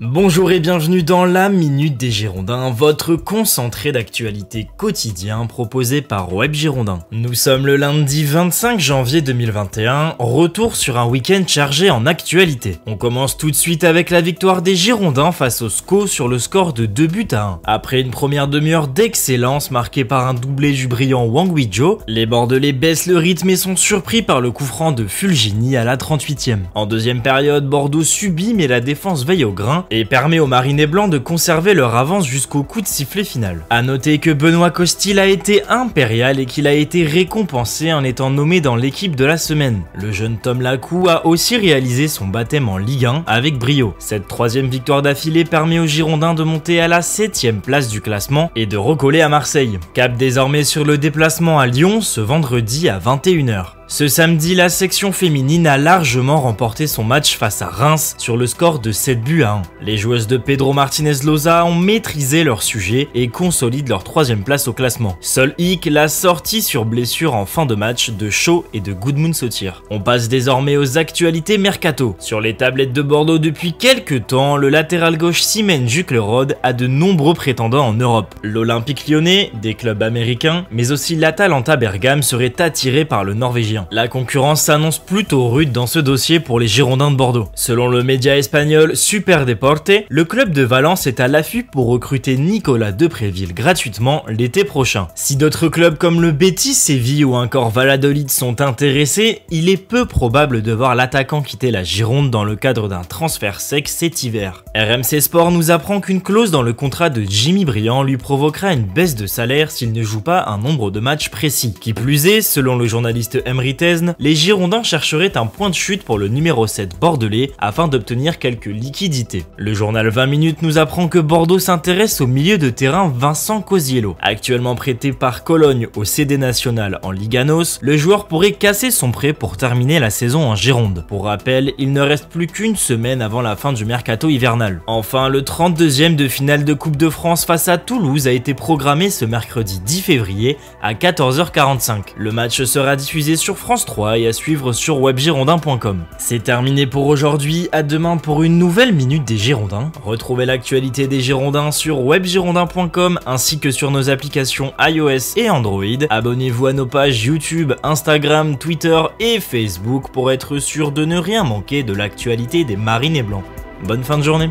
Bonjour et bienvenue dans la Minute des Girondins, votre concentré d'actualité quotidien proposé par Web Girondin. Nous sommes le lundi 25 janvier 2021, retour sur un week-end chargé en actualité. On commence tout de suite avec la victoire des Girondins face au SCO sur le score de 2-1. Après une première demi-heure d'excellence marquée par un doublé du brillant Wang Weizhou, les Bordelais baissent le rythme et sont surpris par le coup franc de Fulgini à la 38e. En deuxième période, Bordeaux subit mais la défense veille au grain et permet aux Marinés Blancs de conserver leur avance jusqu'au coup de sifflet final. A noter que Benoît Costil a été impérial et qu'il a été récompensé en étant nommé dans l'équipe de la semaine. Le jeune Tom Lacou a aussi réalisé son baptême en Ligue 1 avec brio. Cette troisième victoire d'affilée permet aux Girondins de monter à la 7e place du classement et de recoller à Marseille. Cap désormais sur le déplacement à Lyon ce vendredi à 21h. Ce samedi, la section féminine a largement remporté son match face à Reims sur le score de 7-1. Les joueuses de Pedro Martinez-Loza ont maîtrisé leur sujet et consolident leur 3e place au classement. Seul hic, la sortie sur blessure en fin de match de Shaw et de Gudmund Sotir. On passe désormais aux actualités mercato. Sur les tablettes de Bordeaux depuis quelques temps, le latéral gauche Simen Juklerod a de nombreux prétendants en Europe. L'Olympique Lyonnais, des clubs américains, mais aussi l'Atalanta Bergame seraient attirés par le Norvégien. La concurrence s'annonce plutôt rude dans ce dossier pour les Girondins de Bordeaux. Selon le média espagnol Super Deporte, le club de Valence est à l'affût pour recruter Nicolas Depréville gratuitement l'été prochain. Si d'autres clubs comme le Betis Séville ou encore Valladolid sont intéressés, il est peu probable de voir l'attaquant quitter la Gironde dans le cadre d'un transfert sec cet hiver. RMC Sport nous apprend qu'une clause dans le contrat de Jimmy Briand lui provoquera une baisse de salaire s'il ne joue pas un nombre de matchs précis. Qui plus est, selon le journaliste Emery Tesne, les Girondins chercheraient un point de chute pour le numéro 7 bordelais afin d'obtenir quelques liquidités. Le journal 20 minutes nous apprend que Bordeaux s'intéresse au milieu de terrain Vincent Cosiello. Actuellement prêté par Cologne au CD National en Liga NOS, le joueur pourrait casser son prêt pour terminer la saison en Gironde. Pour rappel, il ne reste plus qu'une semaine avant la fin du mercato hivernal. Enfin, le 32e de finale de Coupe de France face à Toulouse a été programmé ce mercredi 10 février à 14h45. Le match sera diffusé sur France 3 et à suivre sur webgirondin.com. C'est terminé pour aujourd'hui, à demain pour une nouvelle Minute des Girondins. Retrouvez l'actualité des Girondins sur webgirondin.com ainsi que sur nos applications iOS et Android. Abonnez-vous à nos pages YouTube, Instagram, Twitter et Facebook pour être sûr de ne rien manquer de l'actualité des Marinés Blancs. Bonne fin de journée.